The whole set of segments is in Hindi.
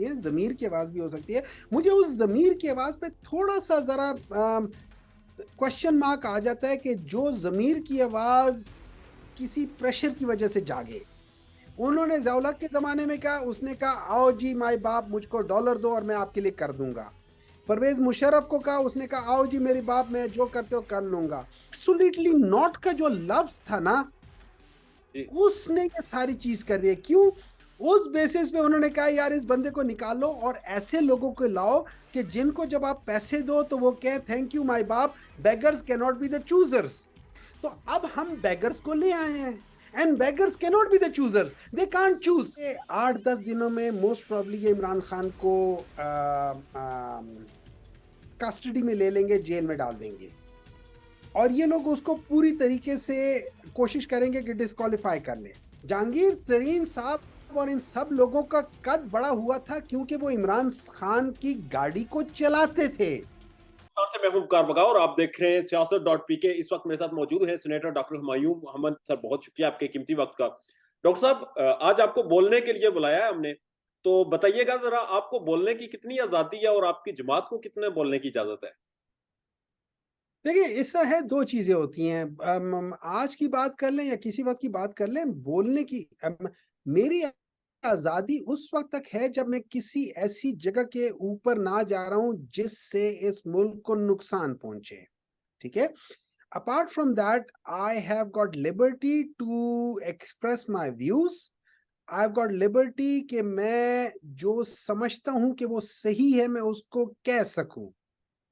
है, ज़मीर की आवाज़ भी हो सकती है। मुझे उस ज़मीर की आवाज़ पे थोड़ा-सा ज़रा क्वेश्चन मार्क आ जाता है कि जो ज़मीर की आवाज़ किसी प्रेशर की वजह से जागे। उन्होंने ज़िया-उल-हक के ज़माने में कहा, उसने कहा आओ जी माई बाप मुझको डॉलर दो और मैं आपके लिए कर दूँगा। परवेज़ मुशर्रफ को कहा, उसने कहा आओ जी मेरे बाप मैं जो करते हो कर लूँगा। एब्सोल्यूटली नॉट का जो लफ्ज़ था ना, जी। उसने ये सारी चीज़ कर दी है। क्यों? उस बेसिस पे उन्होंने कहा यार इस बंदे को निकालो और ऐसे लोगों को लाओ कि जिनको जब आप पैसे दो तो वो कहें थैंक यू माय बाप, beggars can not be the choosers. तो अब हम बेगर्स को ले आए हैं and beggars can not be the choosers, they can't choose. 8-10 दिनों में मोस्ट प्रोबब्ली ये इमरान खान को कस्टडी में ले लेंगे, जेल में डाल देंगे। और ये लोग उसको पूरी तरीके से कोशिश करेंगे कि डिस्क्वालीफाई कर लें। जहांगीर तरीन साहब और इन सब लोगों का कद बड़ा हुआ था क्योंकि वो इमरान खान की गाड़ी को चलाते थे। और से मैं हूं वकार बगा और आप देख रहे हैं सियासत डॉट पीके। इस वक्त मेरे साथ मौजूद है senator doctor Humayun Mohammad. Sir बहुत शुक्रिया आपके कीमती वक्त का। डॉक्टर साहब आज आपको बोलने के लिए बुलाया है हमने, तो बताइएगा जरा आपको बोलने की कितनी आजादी है और आपकी जमात को कितने बोलने की इजाजत है? देखिए, इससे है 2 चीज़ें होती हैं। आज की बात कर लें या किसी वक़्त की बात कर लें, बोलने की मेरी आज़ादी उस वक़्त तक है जब मैं किसी ऐसी जगह के ऊपर ना जा रहा हूँ जिससे इस मुल्क को नुकसान पहुँचे, ठीक है? Apart from that I have got liberty to express my views. I have got liberty कि मैं जो समझता हूँ कि वो सही है, मैं उसको कह सकूँ।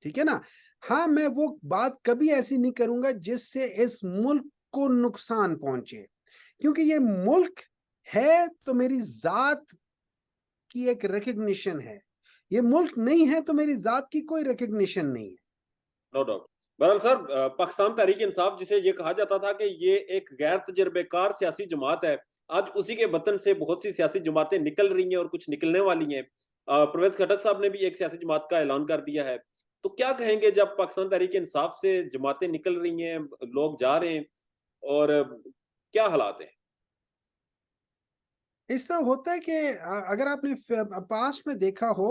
ठीक है ना? हाँ, मैं वो बात कभी ऐसी नहीं करूँगा जिससे इस मुल्क को नुकसान पहुँचे। क्योंकि ये मुल्क है तो मेरी ज़ात की एक रिकॉग्निशन है। ये मुल्क नहीं है तो मेरी ज़ात की कोई रिकॉग्निशन नहीं है। No doubt. बहरहाल सर, पाकिस्तान तहरीक इंसाफ जिसे ये कहा जाता था कि ये एक गैर तजर्बेकार सियासी जमात है, आज उसी के बतन से बहुत सी सियासी जमातें निकल रही हैं और कुछ निकलने वाली हैं। परवेज खटक साहब ने भी एक सियासी जमात का ऐलान कर दिया है। तो क्या कहेंगे जब पाकिस्तान तहरीक इंसाफ से जमातें निकल रही हैं, लोग जा रहे हैं और क्या हालात हैं? इस तरह होता है कि अगर आपने पास्ट में देखा हो,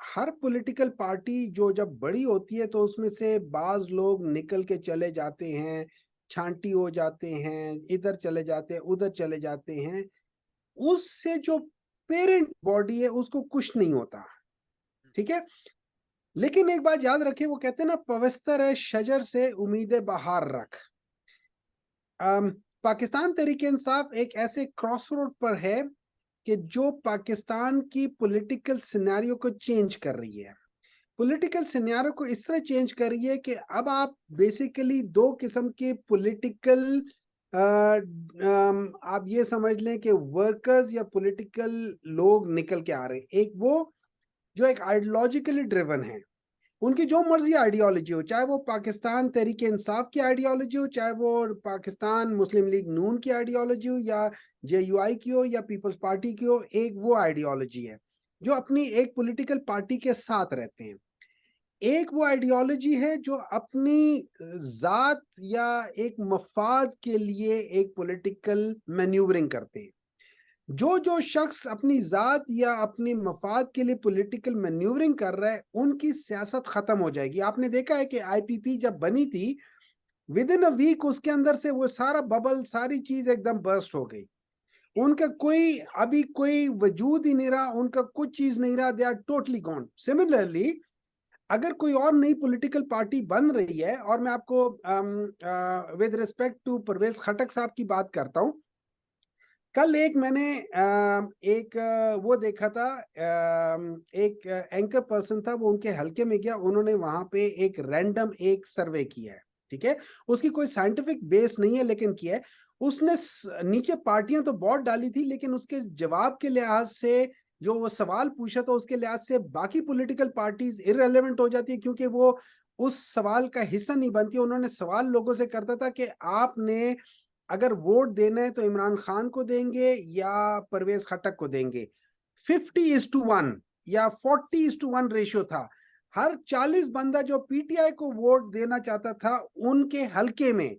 हर पॉलिटिकल पार्टी जो जब बड़ी होती है तो उसमें से बाज लोग निकल के चले जाते हैं, छांटी हो जाते हैं, इधर चले जाते हैं, उधर चले जाते हैं। उससे जो पेरेंट बॉडी है उसको कुछ नहीं होता, ठीक है? लेकिन एक बात याद रखें, वो कहते हैं ना पवित्र है शजर से उम्मीदें बहार रख। अम, पाकिस्तान तहरीक इंसाफ एक ऐसे क्रॉस रोड पर है कि जो पाकिस्तान की पॉलिटिकल सिनेरियो को चेंज कर रही है। पॉलिटिकल सिनेरियो को इस तरह चेंज कर रही है कि अब आप बेसिकली दो किस्म के पॉलिटिकल आप ये समझ लें कि वर्कर्स या पॉलिटिकल लोग निकल के आ रहे हैं। एक वो जो एक आइडियोलॉजिकली ड्रिवन है, उनकी जो मर्जी आइडियोलॉजी हो, चाहे वो पाकिस्तान तहरीक इंसाफ की आइडियोलॉजी हो, चाहे वो पाकिस्तान मुस्लिम लीग नून की आइडियोलॉजी हो, या जेयूआई की हो, या पीपल्स पार्टी की हो, एक वो आइडियोलॉजी है जो अपनी एक पॉलिटिकल पार्टी के साथ रहते हैं। एक वो आइडियोलॉजी है जो अपनी जात या एक मफाद के लिए एक पॉलिटिकल मैन्यूवरिंग करते हैं। जो जो शख्स अपनी जात या अपनी मफाद के लिए पॉलिटिकल मैन्यूवरिंग कर रहा है उनकी सियासत खत्म हो जाएगी। आपने देखा है कि आईपीपी जब बनी थी, विद इन अ वीक उसके अंदर से वो सारा बबल, सारी चीज एकदम बर्स्ट हो गई। उनका कोई अभी कोई वजूद ही नहीं रहा, उनका कुछ चीज नहीं रहा, they are totally gone. Similarly अगर कोई और नई पॉलिटिकल पार्टी बन रही है, और मैं आपको विद रिस्पेक्ट टू परवेज खटक साहब की बात करता हूं, कल एक मैंने एक वो देखा था, एक एंकर पर्सन था, वो उनके हलके में गया, उन्होंने वहां पे एक रैंडम एक सर्वे किया है, ठीक है? उसकी कोई साइंटिफिक बेस नहीं है लेकिन किया है उसने। नीचे पार्टियां तो बहुत डाली थी लेकिन उसके जवाब के लिहाज से, जो वो सवाल पूछा था उसके लिहाज से बाकी पॉलिटिकल पार्टीज इररेलेवेंट हो जाती है क्योंकि वो उस सवाल का हिस्सा नहीं बनती। उन्होंने सवाल लोगों से करता था कि आपने अगर वोट देना है तो इमरान खान को देंगे या परवेज खटक को देंगे। 50:1 या 40:1 रेशियो था। हर 40 बंदा जो पीटीआई को वोट देना चाहता था उनके हलके में,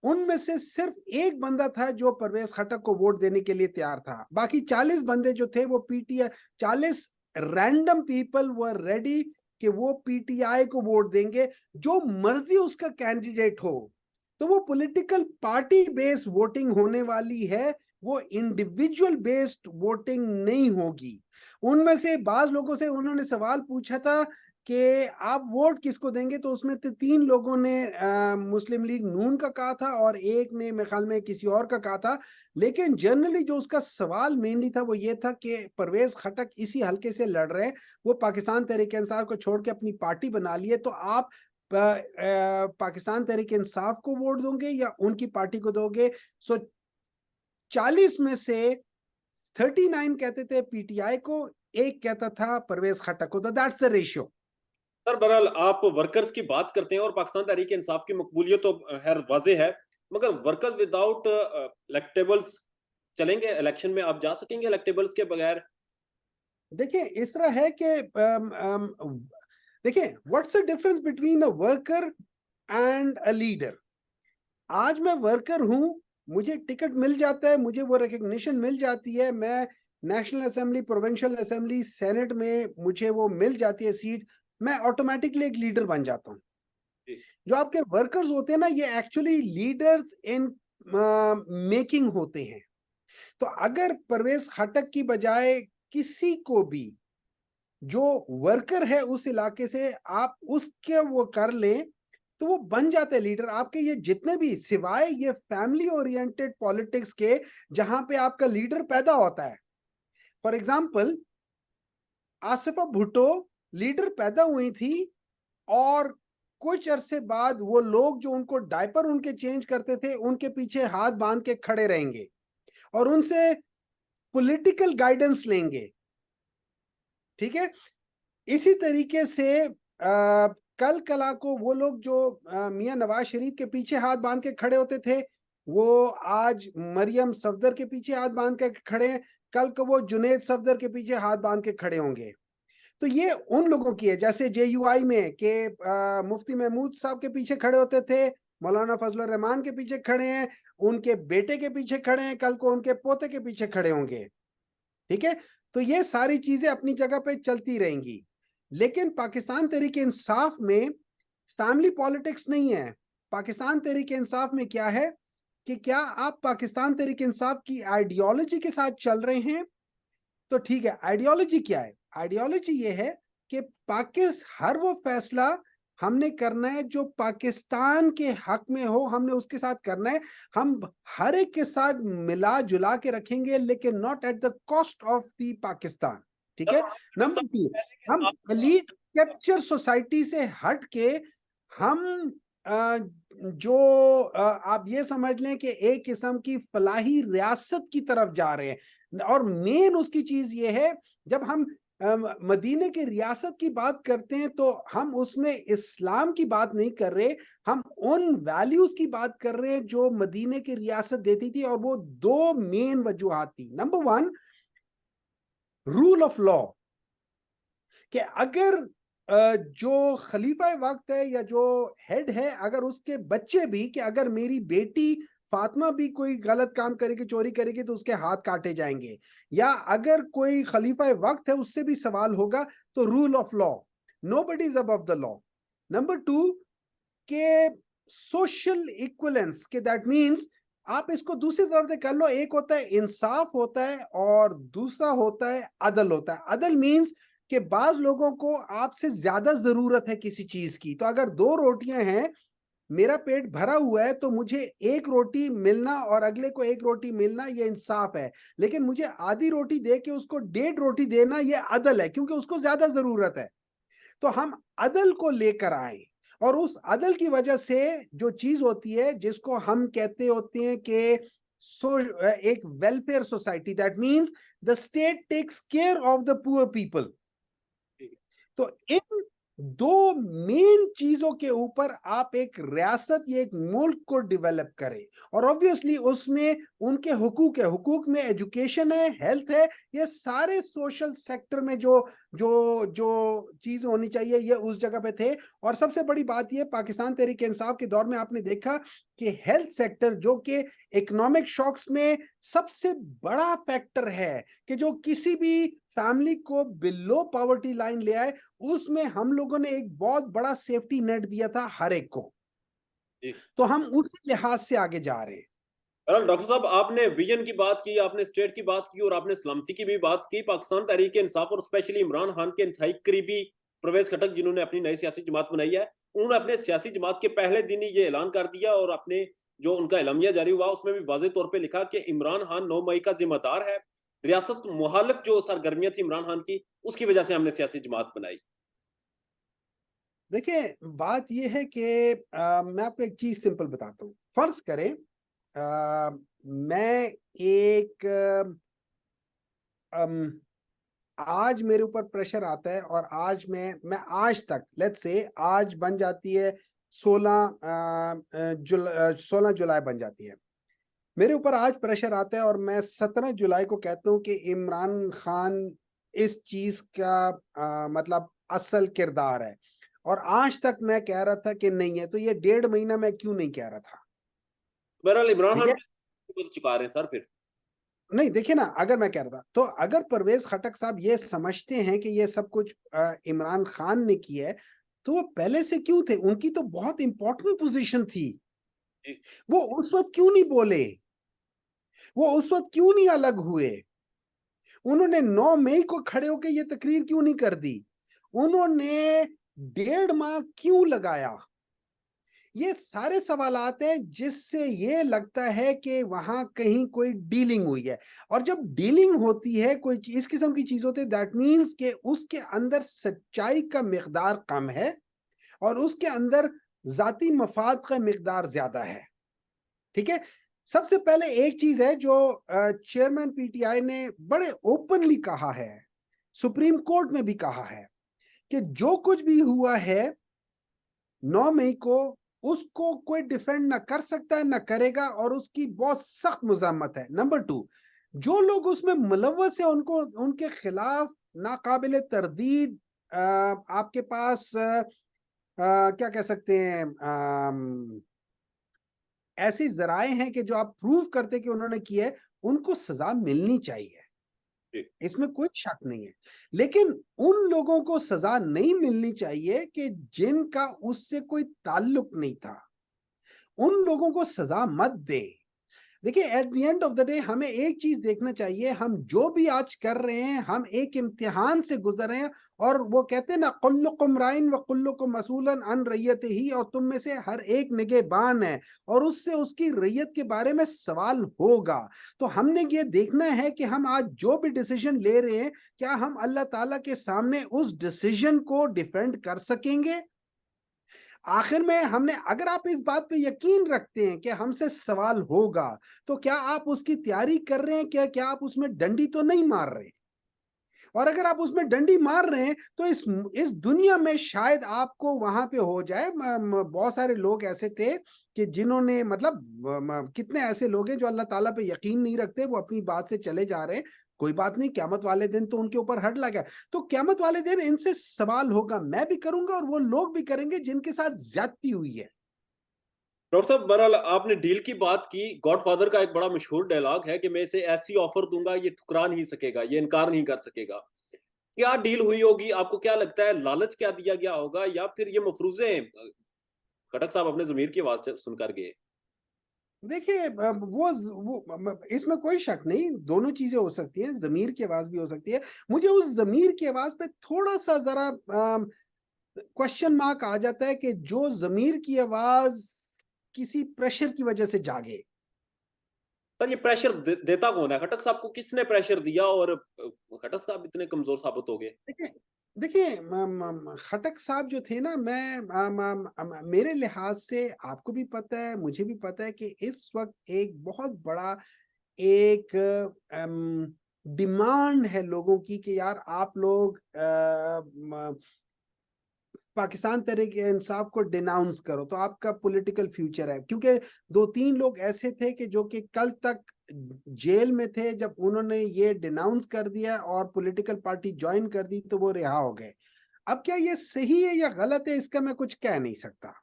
उनमें से सिर्फ एक बंदा था जो परवेज खटक को वोट देने के लिए तैयार था। बाकी 40 बंदे जो थे वो PTI, 40 random people were ready कि वो पीटीआई को वोट देंगे, जो मर्जी उसका कैंडिडेट हो। तो वो पॉलिटिकल पार्टी बेस्ड वोटिंग होने वाली है, वो इंडिविजुअल बेस्ड वोटिंग नहीं होगी। उनमें से बाज लोगों से उन्होंने सवाल पूछा था कि आप वोट किसको देंगे, तो उसमें 3 लोगों ने मुस्लिम लीग नून का कहा था और एक ने मेरे ख्याल में किसी और का कहा था। लेकिन जनरली जो उसका सवाल मेनली था वो ये था कि परवेज खटक इसी हल्के से लड़ रहे हैं, वो पाकिस्तान तहरीक इंसाफ को छोड़ के अपनी पार्टी बना लिए, तो आप पाकिस्तान तहरीक इंसाफ को वोट दोगे या उनकी पार्टी को दोगे। सो 40 में से 39 कहते थे पीटीआई को, एक कहता था परवेज खटक को। तो दैट्स द रेशियो। सर बहरहाल आप वर्कर्स की बात करते हैं और पाकिस्तान तहरीक इंसाफ की मकबूलियत तो खैर वाजे है, मगर वर्कर्स विदाउट इलेक्टेबल्स चलेंगे इलेक्शन में? आप जा सकेंगे इलेक्टेबल्स के बगैर? देखिए इस तरह है कि देखिए what's the difference between a worker and a leader. आज मैं वर्कर हूं, मुझे टिकट मिल जाता है, मुझे वो रिकग्निशन मिल जाती है, मैं national assembly, provincial assembly, senate में मुझे वो मिल जाती है सीट, मैं ऑटोमेटिकली एक लीडर बन जाता हूं। जो आपके वर्कर्स होते हैं ना, ये एक्चुअली लीडर्स इन मेकिंग होते हैं। तो अगर परवेज खटक की बजाय किसी को भी जो वर्कर है उस इलाके से आप उसके वो कर लें, तो वो बन जाते हैं लीडर। आपके ये जितने भी, सिवाय ये फैमिली ओरिएंटेड पॉलिटिक्स के, जहां पे आपका लीडर पैदा होता है। For example Asifa Bhutto leader पैदा हुई थी, और कुछ अरसे बाद वो लोग जो उनको डायपर उनके चेंज करते थे उनके पीछे हाथ बांध के खड़े रहेंगे और उनसे पॉलिटिकल गाइडेंस लेंगे। ठीक है, इसी तरीके से कल कला को वो लोग जो मियां नवाज शरीफ के पीछे हाथ बांध के खड़े होते थे, वो आज मरियम सफदर के पीछे हाथ बांध के खड़े हैं, कल को वो जुनेद सफदर के पीछे हाथ बांध के खड़े होंगे। तो ये उन लोगों की है, जैसे जेयूआई में के मुफ्ती महमूद साहब के पीछे खड़े होते थे, मौलाना फजलुर रहमान के पीछे खड़े हैं, उनके बेटे के पीछे खड़े हैं, कल को उनके पोते के पीछे खड़े होंगे। ठीक है, तो ये सारी चीजें अपनी जगह पे चलती रहेंगी। लेकिन पाकिस्तान तहरीक इंसाफ में फैमिली पॉलिटिक्स नहीं है। पाकिस्तान तहरीक इंसाफ में क्या है कि क्या आप पाकिस्तान तहरीक इंसाफ की आइडियोलॉजी के साथ चल रहे हैं, तो ठीक है। आइडियोलॉजी क्या है? आइडियोलॉजी ये है कि हर वो फैसला हमने करना है जो पाकिस्तान के हक में हो, हमने उसके साथ करना है। हम हर एक के साथ मिला जुला के रखेंगे, लेकिन not at the cost of the Pakistan. ठीक है। नंबर 2, हम एलीट कैप्चर सोसाइटी से हट के हम जो आप ये समझ लें कि एक किस्म की फलाही रियासत की तरफ जा रहे हैं। और मेन उसकी चीज ये है, जब हम मदीने की रियासत की बात करते हैं तो हम उसमें इस्लाम की बात नहीं कर रहे, हम उन वैल्यूज की बात कर रहे हैं जो मदीने की रियासत देती थी। और वो 2 मेन वजूहात थी। नंबर 1, रूल ऑफ लॉ, कि अगर जो खलीफा वक्त है या जो हेड है, अगर उसके बच्चे भी, कि अगर मेरी बेटी फातिमा भी कोई गलत काम करेगी, चोरी करेगी, तो उसके हाथ काटे जाएंगे, या अगर कोई खलीफा वक्त है उससे भी सवाल होगा, तो rule of law, nobody is above the law. Number 2, के सोशल इक्वलेंस, के दैट मीन्स आप इसको दूसरी तरफ से कर लो, एक होता है इंसाफ होता है और दूसरा होता है अदल होता है। अदल मीन्स कि बाज लोगों को आपसे ज्यादा जरूरत है किसी चीज की, तो अगर 2 रोटियां हैं, मेरा पेट भरा हुआ है, तो मुझे 1 रोटी मिलना और अगले को 1 रोटी मिलना, ये इंसाफ है। लेकिन मुझे आधी रोटी दे के उसको 1.5 रोटी देना, ये अदल है, क्योंकि उसको ज्यादा जरूरत है। तो हम अदल को लेकर आए, और उस अदल की वजह से जो चीज होती है जिसको हम कहते होते हैं कि एक welfare society, that means the state takes care of the poor people. तो इन 2 मेन चीजों के ऊपर आप एक रियासत या एक मुल्क को डेवलप करें, और ऑब्वियसली उसमें उनके हुकूक है, हुकूक में एजुकेशन है, हेल्थ है, ये सारे सोशल सेक्टर में जो जो जो चीज होनी चाहिए ये उस जगह पे थे। और सबसे बड़ी बात ये, पाकिस्तान तहरीक इंसाफ के दौर में आपने देखा कि हेल्थ सेक्टर जो कि इकोनॉमिक शॉक्स में सबसे बड़ा फैक्टर है कि जो किसी भी फैमिली को बिलो पॉवर्टी लाइन ले आए, उसमें हम लोगों ने एक बहुत बड़ा सेफ्टी नेट दिया था हर एक को। जी। तो हम उस लिहाज से आगे जा रहे हैं। डॉक्टर साहब, आपने विजन की बात की, आपने स्टेट की बात की और आपने सलामती की भी बात की। पाकिस्तान तहरीक इंसाफ और स्पेशली इमरान खान के इंतहाई करीबी परवेज खटक, जिन्होंने अपनी नई सियासी जमात बनाई है, उन्होंने अपने सियासी जमात के पहले दिन ही ये ऐलान कर दिया और अपने जो उनका एलामिया जारी हुआ उसमें भी वाज़ेह तौर पे लिखा कि इमरान खान 9 मई का जिम्मेदार है। रियासत मुखालिफ जो सरगर्मियां थी इमरान खान की, उसकी वजह से हमने सियासी जमात बनाई। देखिए, बात यह है कि मैं आपको एक चीज सिंपल बताता हूँ। फर्ज करें मैं एक अम, आज मेरे ऊपर प्रेशर आता है और आज मैं आज तक, लेट्स से आज बन जाती है 16 जुलाई बन जाती है, मेरे ऊपर आज प्रेशर आता है और मैं 17 जुलाई को कहता हूँ कि इमरान खान इस चीज का मतलब असल किरदार है, और आज तक मैं कह रहा था कि नहीं है, तो ये 1.5 महीना मैं क्यों नहीं कह रहा था? बहरहाल इमरान ठीक खान है। किस चुका रहे हैं सर फिर? नहीं, देखिए ना, अगर मैं कह रहा था तो अगर परवेज खटक साहब ये समझते हैं कि ये सब कुछ इमरान खान ने किया है, तो वो पहले से क्यों थे? उनकी तो बहुत इंपॉर्टेंट पोजीशन थी। जी। वो उस वक्त क्यों नहीं बोले? वो उस वक्त क्यों नहीं अलग हुए? उन्होंने 9 मई को खड़े होकर ये तकरीर क्यों नहीं कर दी? उन्होंने 1.5 माह क्यों लगाया? ये सारे सवालात हैं जिससे ये लगता है कि वहां कहीं कोई डीलिंग हुई है। और जब डीलिंग होती है, कोई इस किस्म की चीज होती है, दैट मीन्स कि उसके अंदर सच्चाई का मिकदार कम है और उसके अंदर जाती मफाद का मिकदार ज्यादा है। ठीक है। सबसे पहले एक चीज है जो चेयरमैन पीटीआई ने बड़े ओपनली कहा है, सुप्रीम कोर्ट में भी कहा है, कि जो कुछ भी हुआ है 9 मई को, उसको कोई डिफेंड ना कर सकता है ना करेगा, और उसकी बहुत सख्त मजम्मत है। नंबर 2, जो लोग उसमें मुलव्वस है उनको, उनके खिलाफ नाकाबिले तरदीद आपके पास क्या कह सकते हैं, ऐसी जराए हैं कि जो आप प्रूव करते कि उन्होंने किया है, उनको सजा मिलनी चाहिए, जी। इसमें कोई शक नहीं है। लेकिन उन लोगों को सजा नहीं मिलनी चाहिए कि जिनका उससे कोई ताल्लुक नहीं था, उन लोगों को सजा मत दे। देखिए, at the end of the day हमें एक चीज देखना चाहिए, हम जो भी आज कर रहे हैं हम एक इम्तिहान से गुजर रहे हैं। और वो कहते हैं ना, कुल्लुकुम राइन व कुल्लुकुम मसूलन अन रैयतिही, और तुम में से हर एक निगहबान है और उससे उसकी रैयत के बारे में सवाल होगा। तो हमने ये देखना है कि हम आज जो भी डिसीजन ले रहे हैं, क्या हम अल्लाह ताला के सामने उस डिसीजन को डिफेंड कर सकेंगे? आखिर में हमने, अगर आप इस बात पे यकीन रखते हैं कि हमसे सवाल होगा, तो क्या आप उसकी तैयारी कर रहे हैं? क्या क्या आप उसमें डंडी तो नहीं मार रहे? और अगर आप उसमें डंडी मार रहे हैं तो इस दुनिया में शायद आपको वहां पे हो जाए। बहुत सारे लोग ऐसे थे कि जिन्होंने मतलब कितने ऐसे लोग हैं जो अल्लाह ताला पे यकीन नहीं रखते, वो अपनी बात से चले जा रहे हैं। कोई बात नहीं, क़यामत वाले दिन तो उनके ऊपर हट लगा। तो क़यामत वाले दिन इनसे सवाल होगा, मैं भी करूंगा और वो लोग भी करेंगे जिनके साथ ज्यादती हुई है। डॉक्टर साहब, बहरहाल आपने डील की बात की। गॉडफादर का एक बड़ा मशहूर डायलॉग है कि मैं इसे ऐसी ऑफर दूंगा ये ठुकरा नहीं सकेगा, ये इनकार नहीं कर सकेगा। क्या डील हुई होगी? आपको क्या लगता है, लालच क्या दिया गया होगा या फिर ये मफरूजे खटक साहब अपने जमीर की आवाज सुनकर गए? देखिए, इसमें कोई शक नहीं, दोनों चीजें हो सकती हैं, जमीर की आवाज भी हो सकती है। मुझे उस जमीर की आवाज पे थोड़ा सा जरा क्वेश्चन मार्क आ जाता है कि जो जमीर की आवाज किसी प्रेशर की वजह से जागे। सर, ये प्रेशर देता कौन है? खटक साहब को किसने प्रेशर दिया और खटक साहब इतने कमजोर साबित हो गए? देखिए, देखिए, खटक साहब जो थे ना, मेरे लिहाज से आपको भी पता है, मुझे भी पता है कि इस वक्त एक बहुत बड़ा एक डिमांड है लोगों की कि यार आप लोग पाकिस्तान तहरीक इंसाफ को डिनाउंस करो तो आपका पॉलिटिकल फ्यूचर है। क्योंकि 2-3 लोग ऐसे थे कि जो कि कल तक जेल में थे, जब उन्होंने ये डिनाउंस कर दिया और पॉलिटिकल पार्टी ज्वाइन कर दी तो वो रिहा हो गए। अब क्या ये सही है या गलत है, इसका मैं कुछ कह नहीं सकता,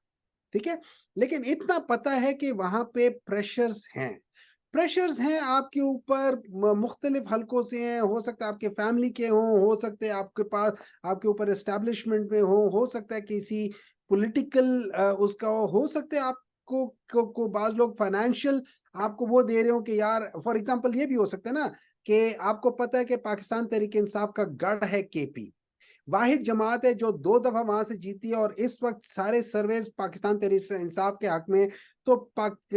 ठीक है, लेकिन इतना पता है कि वहां पे प्रेशर्स हैं आपके ऊपर, मुख्तलिफ हलकों से हैं, हो सकता है आपके फैमिली के हों, हो सकते हैं आपके पास, आपके ऊपर एस्टेब्लिशमेंट में हो सकता है किसी पॉलिटिकल उसका हो सकता है आपको को बाज लोग फाइनेंशियल आपको वो दे रहे हो कि यार, फॉर एग्जांपल ये भी हो सकता है ना कि आपको पता है कि पाकिस्तान तहरीक इंसाफ का गढ़ है केपी, वाहिद जमात है जो 2 दफा वहां से जीती है और इस वक्त सारे सर्वेज पाकिस्तान तहरीक इंसाफ के हक में, तो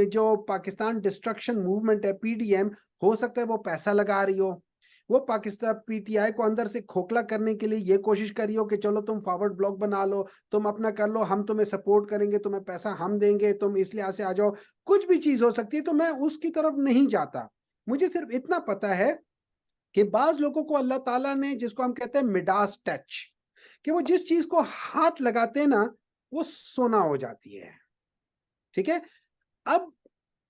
जो पाकिस्तान डिस्ट्रक्शन मूवमेंट है पीडीएम, हो सकता है वो पैसा लगा रही हो, वो पाकिस्तान पीटीआई को अंदर से खोखला करने के लिए ये कोशिश करी हो कि चलो तुम फॉरवर्ड ब्लॉक बना लो, तुम अपना कर लो, हम तुम्हें सपोर्ट करेंगे, तुम्हें पैसा हम देंगे, तुम इस लिहाज से आ जाओ, कुछ भी चीज हो सकती है। तो मैं उसकी तरफ नहीं जाता, मुझे सिर्फ इतना पता है कि बाज लोगों को अल्लाह ताला ने, जिसको हम कहते हैं मिडास टच, कि वो जिस चीज को हाथ लगाते हैं ना वो सोना हो जाती है, ठीक है। अब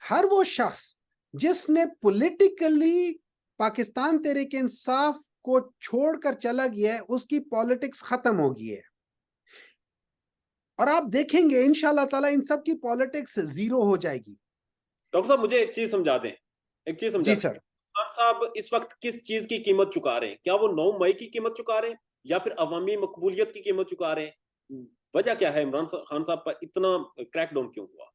हर वो शख्स जिसने पॉलिटिकली पाकिस्तान तहरीक इंसाफ को छोड़कर चला गया है, उसकी पॉलिटिक्स खत्म हो गई है, और आप देखेंगे इंशाल्लाह ताला इन सब की पॉलिटिक्स जीरो हो जाएगी। डॉक्टर साहब मुझे एक चीज समझा दें, एक चीज समझा जी दें, सर। खान साहब इस वक्त किस चीज की कीमत चुका रहे हैं? क्या वो 9 मई की कीमत चुका रहे हैं या फिर अवामी मकबूलियत की कीमत चुका रहे हैं? वजह क्या है, इमरान खान साहब पर इतना क्रैकडाउन क्यों हुआ?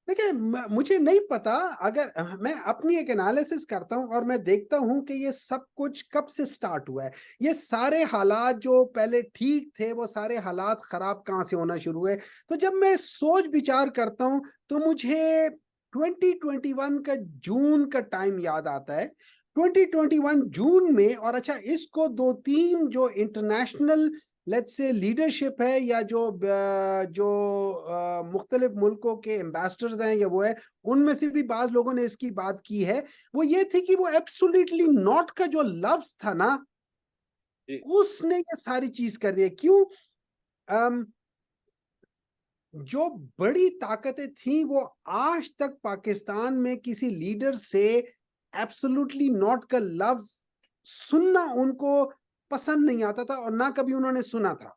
देखिए, मुझे नहीं पता, अगर मैं अपनी एक एनालिसिस करता हूं और मैं देखता हूं कि ये सब कुछ कब से स्टार्ट हुआ है, ये सारे हालात जो पहले ठीक थे वो सारे हालात खराब कहां से होना शुरू हुए। तो जब मैं सोच विचार करता हूं तो मुझे 2021 का जून का टाइम याद आता है। 2021 जून में, और अच्छा इसको 2-3 जो इंटरनेशनल लेट्स से लीडरशिप है या जो मुख्तलिफ मुल्कों के एम्बेसडर्स हैं या वो है, उनमें से भी बाज लोगों ने इसकी बात की है, वो ये थी कि वो एब्सोल्युटली नॉट का जो लफ्ज था ना, जी उसने ये सारी चीज कर दी है। क्यों? जो बड़ी ताकतें थी वो आज तक पाकिस्तान में किसी लीडर से एब्सोल्युटली नॉट का लफ्ज सुनना उनको पसंद नहीं आता था और ना कभी उन्होंने सुना था।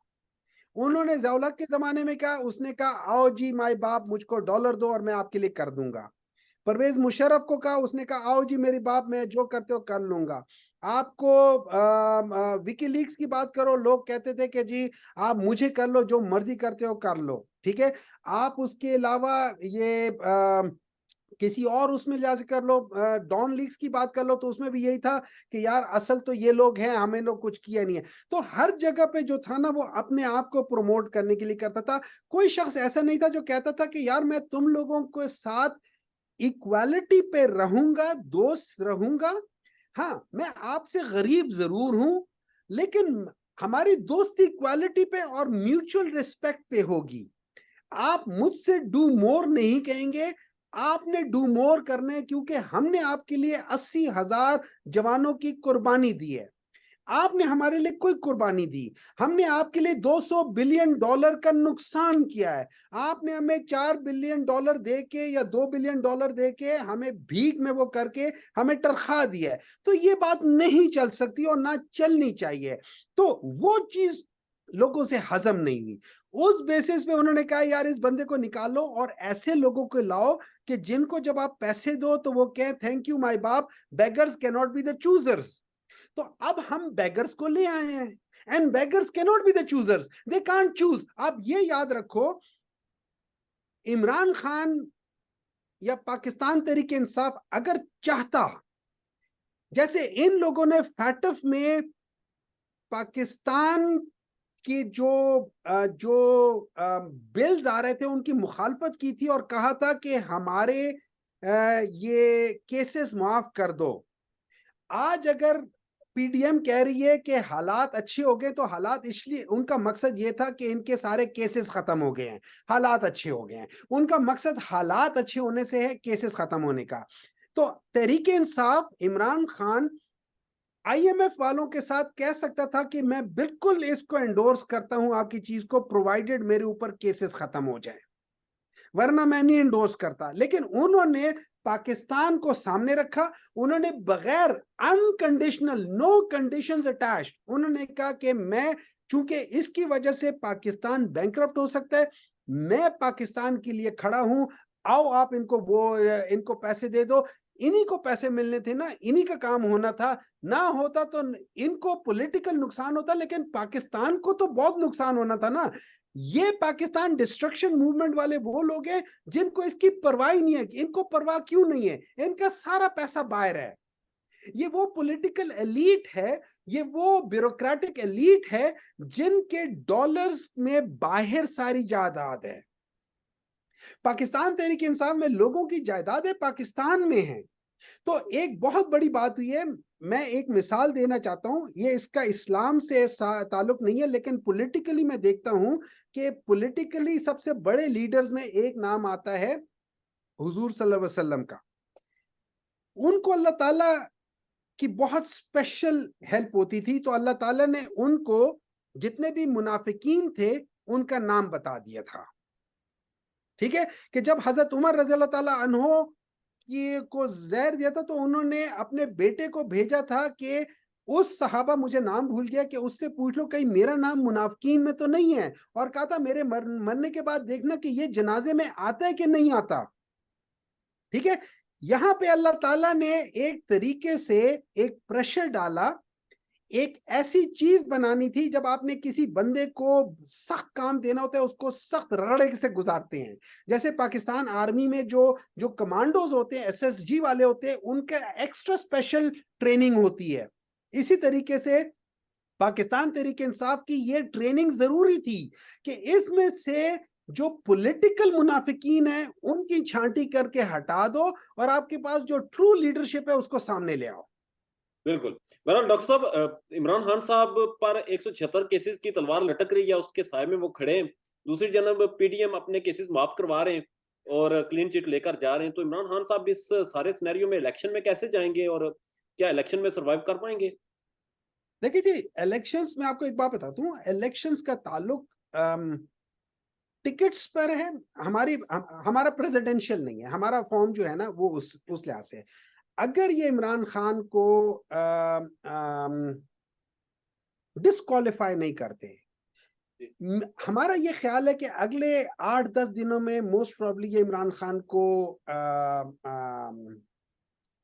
उन्होंने ज़िया-उल-हक के जमाने में कहा, उसने कहा आओ जी माई बाप मुझको डॉलर दो और मैं आपके लिए कर दूंगा। परवेज मुशर्रफ को कहा, उसने कहा आओ जी मेरी बाप मैं जो करते हो कर लूंगा। आपको विकीलीक्स की बात करो, लोग कहते थे कि जी आप मुझे कर लो, जो मर्जी करते हो कर लो, ठीक है। आप उसके अलावा ये किसी और उसमें लिहाज कर लो, डॉन लीग्स की बात कर लो, तो उसमें भी यही था कि यार असल तो ये लोग हैं, हमें लोग कुछ किया नहीं है। तो हर जगह पे जो था ना वो अपने आप को प्रमोट करने के लिए करता था। कोई शख्स ऐसा नहीं था जो कहता था कि यार मैं तुम लोगों के साथ इक्वालिटी पे रहूंगा, दोस्त रहूंगा। हाँ, मैं आपसे गरीब जरूर हूं, लेकिन हमारी दोस्ती इक्वालिटी पे और म्यूचुअल रिस्पेक्ट पे होगी। आप मुझसे डू मोर नहीं कहेंगे, आपने डू मोर करने हैं, क्योंकि हमने आपके लिए 80,000 जवानों की कुर्बानी दी है, आपने हमारे लिए कोई कुर्बानी दी। हमने आपके लिए 200 बिलियन डॉलर का नुकसान किया है, आपने हमें 4 बिलियन डॉलर दे के या 2 बिलियन डॉलर दे के हमें भीख में वो करके हमें तरखा दिया है। तो ये बात नहीं चल सकती और ना चलनी चाहिए। तो वो चीज लोगों से हजम नहीं हुई। उस बेसिस पे उन्होंने कहा यार इस बंदे को निकालो और ऐसे लोगों को लाओ कि जिनको जब आप पैसे दो तो वो कहें थैंक यू माय बाप, beggars can not be the choosers. तो अब हम बेगर्स को ले आए हैं, and beggars can not be the choosers, they can't choose. आप ये याद रखो, इमरान खान या पाकिस्तान तहरीक इंसाफ अगर चाहता, जैसे इन लोगों ने फैटफ में पाकिस्तान कि जो बिल्स आ रहे थे उनकी मुखालफत की थी और कहा था कि हमारे ये केसेस माफ कर दो। आज अगर पीडीएम कह रही है कि हालात अच्छे हो गए, तो हालात इसलिए, उनका मकसद ये था कि इनके सारे केसेस खत्म हो गए हैं, हालात अच्छे हो गए हैं। उनका मकसद हालात अच्छे होने से है, केसेस खत्म होने का। तो तहरीक इंसाफ, इमरान खान आईएमएफ वालों के साथ कह सकता था कि मैं बिल्कुल इसको एंडोर्स करता हूं आपकी चीज को, प्रोवाइडेड मेरे ऊपर केसेस खत्म हो जाए। वरना मैं नहीं इंडोर्स करता। लेकिन उन्होंने पाकिस्तान को सामने रखा, उन्होंने बगैर अनकंडीशनल, नो कंडीशंस अटैच्ड, उन्होंने कहा कि मैं, चूंकि इसकी वजह से पाकिस्तान बैंकरप्ट हो सकता है, मैं पाकिस्तान के लिए खड़ा हूं, आओ आप इनको पैसे दे दो। इन्हीं को पैसे मिलने थे ना, इन्हीं का काम होना था, ना होता तो इनको पॉलिटिकल नुकसान होता, लेकिन पाकिस्तान को तो बहुत नुकसान होना था ना। ये पाकिस्तान डिस्ट्रक्शन मूवमेंट वाले वो लोग हैं जिनको इसकी परवाह ही नहीं है। इनको परवाह क्यों नहीं है? इनका सारा पैसा बाहर है। ये वो पॉलिटिकल एलीट है, ये वो ब्यूरोक्रेटिक एलीट है जिनके डॉलर्स में बाहर सारी जायदाद है। पाकिस्तान तहरीक इंसाफ में लोगों की जायदादें पाकिस्तान में हैं। तो एक बहुत बड़ी बात हुई है, मैं एक मिसाल देना चाहता हूं, ये इसका इस्लाम से ताल्लुक नहीं है, लेकिन पॉलिटिकली मैं देखता हूं कि पॉलिटिकली सबसे बड़े लीडर्स में एक नाम आता है हुजूर सल्लल्लाहु अलैहि वसल्लम का। उनको अल्लाह ताला की बहुत स्पेशल हेल्प होती थी, तो अल्लाह ताला ने उनको जितने भी मुनाफिकीन थे उनका नाम बता दिया था। ठीक है, कि जब हजरत उमर रज़ी अल्लाह ताला अन्हो को जहर दिया था, तो उन्होंने अपने बेटे को भेजा था कि उस सहाबा, मुझे नाम भूल गया, कि उससे पूछ लो कहीं मेरा नाम मुनाफिकीन में तो नहीं है, और कहा था मेरे मरने के बाद देखना कि ये जनाजे में आता है कि नहीं आता। ठीक है, यहां पे अल्लाह ताला ने एक तरीके से एक प्रेशर डाला, एक ऐसी चीज बनानी थी, जब आपने किसी बंदे को सख्त काम देना होता है उसको सख्त रगड़े से गुजारते हैं। जैसे पाकिस्तान आर्मी में जो जो कमांडोज होते हैं, एसएसजी वाले होते हैं, उनका एक्स्ट्रा स्पेशल ट्रेनिंग होती है। इसी तरीके से पाकिस्तान तहरीक इंसाफ की ये ट्रेनिंग जरूरी थी कि इसमें से जो पॉलिटिकल मुनाफिकीन है उनकी छांटी करके हटा दो, और आपके पास जो ट्रू लीडरशिप है उसको सामने ले आओ। बिल्कुल। बहरहाल डॉक्टर साहब, इमरान खान साहब पर 176 केसेस की तलवार लटक रही है, उसके साए में वो खड़े हैं। दूसरी जानब पीडीएम अपने केसेस माफ करवा रहे हैं और क्लीन चिट लेकर जा रहे हैं। तो इमरान खान साहब इस सारे सिनेरियो में इलेक्शन में कैसे जाएंगे और क्या इलेक्शन में सर्वाइव कर पाएंगे? देखिए जी, इलेक्शंस में आपको एक बात बताता हूँ, इलेक्शंस का ताल्लुक टिकट्स पर है। हमारा प्रेसिडेंशियल नहीं है, हमारा फॉर्म जो है ना वो उस लिहाज से है। अगर ये इमरान खान को डिस्क्वालीफाई नहीं करते, हमारा ये ख्याल है कि अगले 8-10 दिनों में मोस्ट प्रोबेबली ये इमरान खान को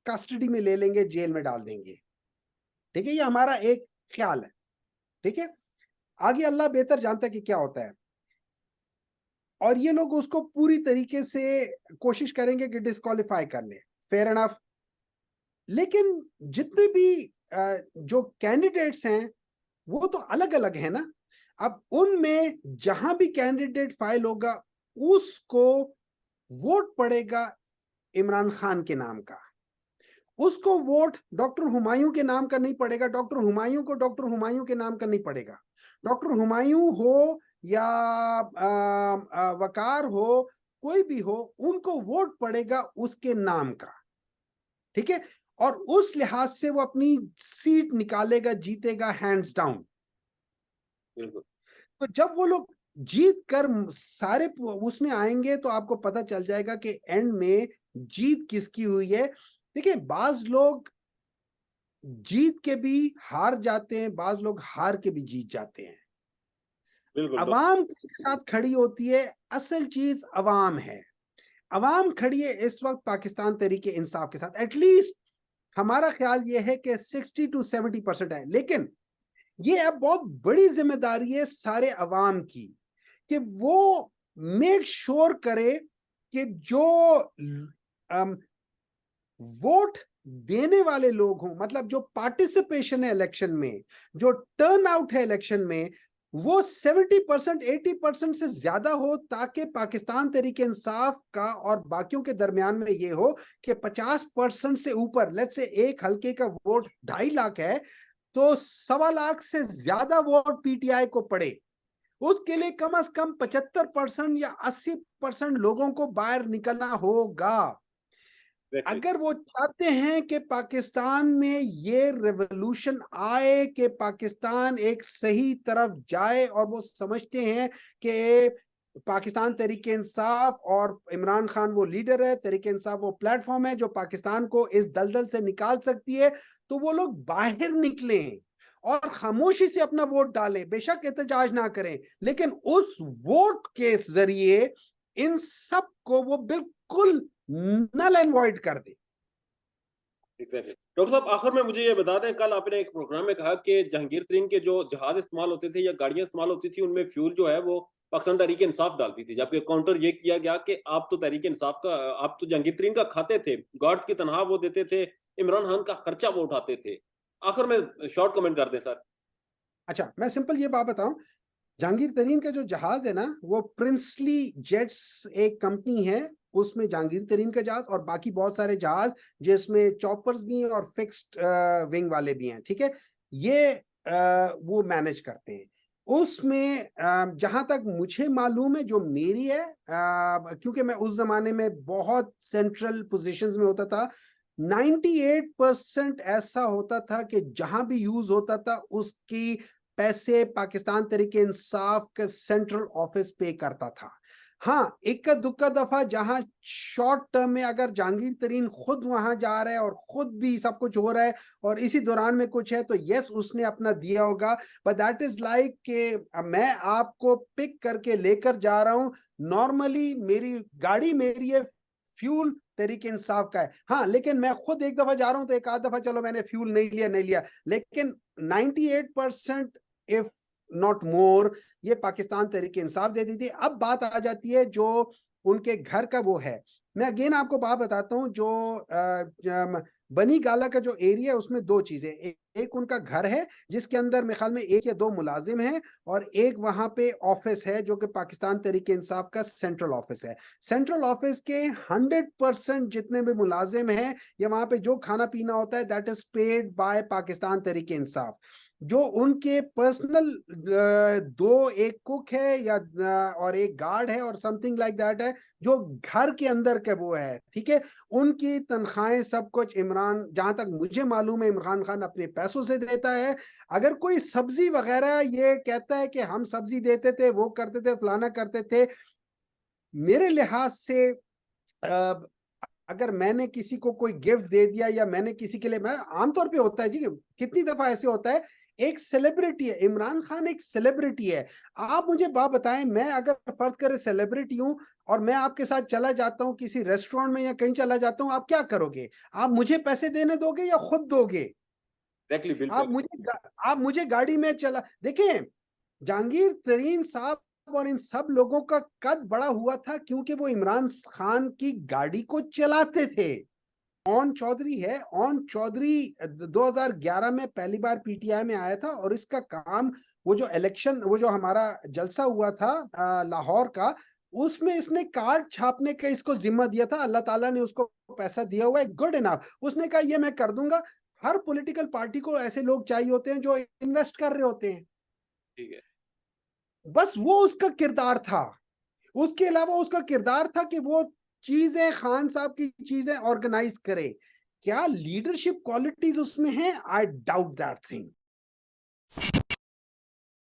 कस्टडी में ले लेंगे, जेल में डाल देंगे। ठीक है, ये हमारा एक ख्याल है। ठीक है, आगे अल्लाह बेहतर जानता है कि क्या होता है, और ये लोग उसको पूरी तरीके से कोशिश करेंगे कि डिस्क्वालीफाई कर ले। Fair enough. लेकिन जितने भी जो कैंडिडेट्स हैं वो तो अलग अलग है ना। अब उनमें जहां भी कैंडिडेट फाइल होगा उसको वोट पड़ेगा इमरान खान के नाम का, उसको वोट डॉक्टर हुमायूं के नाम का नहीं पड़ेगा, डॉक्टर हुमायूं को डॉक्टर हुमायूं के नाम का नहीं पड़ेगा। डॉक्टर हुमायूं हो या वकार हो, कोई भी हो, उनको वोट पड़ेगा उसके नाम का। ठीक है, और उस लिहाज से वो अपनी सीट निकालेगा, जीतेगा हैंड्स डाउन। बिल्कुल। तो जब वो लोग जीत कर सारे उसमें आएंगे तो आपको पता चल जाएगा कि एंड में जीत किसकी हुई है। देखिए, बाज लोग जीत के भी हार जाते हैं, बाज लोग हार के भी जीत जाते हैं। बिल्कुल अवाम किसके साथ खड़ी होती है? असल चीज अवाम है। अवाम खड़ी है इस वक्त पाकिस्तान तहरीक इंसाफ के साथ। एटलीस्ट हमारा ख्याल यह है कि 60-70% है। लेकिन ये अब बहुत बड़ी जिम्मेदारी है सारे अवाम की कि वो मेक श्योर करे कि जो वोट देने वाले लोग हों, मतलब जो पार्टिसिपेशन है इलेक्शन में, जो टर्न आउट है इलेक्शन में, वो 70% 80% से ज्यादा हो, ताकि पाकिस्तान तहरीक इंसाफ का और बाकियों के दरमियान में ये हो कि 50% से ऊपर, लेट्स से एक हल्के का वोट 2.5 लाख है तो 1.25 लाख से ज्यादा वोट पीटीआई को पड़े। उसके लिए कम से कम 75% या 80% लोगों को बाहर निकलना होगा। अगर वो चाहते हैं कि पाकिस्तान में ये रेवोल्यूशन आए, कि पाकिस्तान एक सही तरफ जाए, और वो समझते हैं कि पाकिस्तान तहरीक इंसाफ और इमरान खान वो लीडर है, तहरीक इंसाफ वो प्लेटफॉर्म है जो पाकिस्तान को इस दलदल से निकाल सकती है, तो वो लोग बाहर निकलें और खामोशी से अपना वोट डालें, बेशक एहतजाज ना करें, लेकिन उस वोट के जरिए इन सब को वो बिल्कुल नल एंड वॉइड कर दे। एग्जैक्टली। डॉक्टर साहब, आखिर में मुझे ये बता दें, कल आपने एक प्रोग्राम में कहा कि जहांगीर तरीन के जो जहाज इस्तेमाल होते थे या गाड़ियां इस्तेमाल होती थी, उनमें फ्यूल जो है वो पाकिस्तान तहरीक इंसाफ डालती थी, जबकि काउंटर ये किया गया कि आप तो तहरीक इंसाफ का, आप तो जहांगीर तरीन का खाते थे, गार्ड्स की तनख्वाह वो देते थे, इमरान खान का खर्चा वो उठाते थे। आखिर में शॉर्ट कमेंट कर दें सर। अच्छा, मैं सिंपल ये बात बताऊं, जहांगीर तरीन का जो जहाज है ना, वो प्रिंसली जेट्स एक कंपनी है, उसमें जहांगीर तरीन का जहाज और बाकी बहुत सारे जहाज जिसमें चॉपर्स भी हैं और फिक्स्ड विंग वाले भी हैं, ठीक है, ये वो मैनेज करते हैं। उसमें जहां तक मुझे मालूम है, जो मेरी है, क्योंकि मैं उस जमाने में बहुत सेंट्रल पोजीशंस में होता था, 98% ऐसा होता था कि जहां भी यूज होता था उसकी पैसे पाकिस्तान तहरीक इंसाफ के सेंट्रल ऑफिस पे करता था। हाँ, इक्का दुक्का दफा जहां शॉर्ट टर्म में अगर जहांगीर तरीन खुद वहां जा रहा है और खुद भी सब कुछ हो रहा है और इसी दौरान में कुछ है, तो यस उसने अपना दिया होगा, बट दैट इज लाइक के मैं आपको पिक करके लेकर जा रहा हूं, नॉर्मली मेरी गाड़ी मेरी है, फ्यूल तहरीक इंसाफ का है, हाँ, लेकिन मैं खुद एक दफा जा रहा हूं तो एक आध दफा चलो मैंने फ्यूल नहीं लिया, लेकिन 98% इफ नॉट मोर ये पाकिस्तान तहरीक इंसाफ दे दी थी। अब बात आ जाती है जो उनके घर का वो है, मैं अगेन आपको बात बताता हूँ, जो बनी गाला का जो एरिया है उसमें दो चीजें, एक उनका घर है जिसके अंदर मेरे ख्याल में एक या दो मुलाजिम हैं, और एक वहां पे ऑफिस है जो कि पाकिस्तान तहरीक इंसाफ का सेंट्रल ऑफिस है। सेंट्रल ऑफिस के 100% जितने भी मुलाजिम हैं या वहां पे जो खाना पीना होता है, that is paid by Pakistan Tehreek Insaf. जो उनके पर्सनल दो, एक कुक है या और एक गार्ड है और समथिंग लाइक दैट है, जो घर के अंदर के वो है, ठीक है, उनकी तनख्वाहें सब कुछ इमरान, जहां तक मुझे मालूम है, इमरान खान अपने पैसों से देता है। अगर कोई सब्जी वगैरह ये कहता है कि हम सब्जी देते थे, वो करते थे, फलाना करते थे, मेरे लिहाज से अगर मैंने किसी को कोई गिफ्ट दे दिया या मैंने किसी के लिए, मैं आमतौर पे होता है जी, कितनी दफा ऐसे होता है, एक सेलिब्रिटी है, इमरान खान एक सेलिब्रिटी है, आप मुझे बात बताएं, मैं अगर फर्ज करें सेलिब्रिटी हूं और मैं आपके साथ चला जाता हूं किसी रेस्टोरेंट में या कहीं चला जाता हूं, आप क्या करोगे? आप मुझे पैसे देने दोगे या खुद दोगे? Exactly, bill pay. आप मुझे गाड़ी में चला, देखें, जहांगीर तरीन साहब और इन सब लोगों का कद बड़ा हुआ था क्योंकि वो इमरान खान की गाड़ी को चलाते थे। ऑन चौधरी है, ऑन चौधरी 2011 में पहली बार पीटीआई में आया था, और इसका काम, वो जो इलेक्शन, वो जो हमारा जलसा हुआ था लाहौर का, उसमें इसने कार्ड छापने का इसको जिम्मा दिया था, अल्लाह ताला ने उसको पैसा दिया हुआ है, गुड इनफ, उसने कहा ये मैं कर दूंगा। हर पॉलिटिकल पार्टी को ऐसे लोग चाहिए होते हैं जो इन्वेस्ट कर रहे होते हैं, ठीक है। बस वो उसका किरदार था। उसके अलावा उसका किरदार था कि वो चीजें, खान साहब की चीजें ऑर्गेनाइज करे। क्या लीडरशिप क्वालिटीज उसमें हैं? I doubt that thing.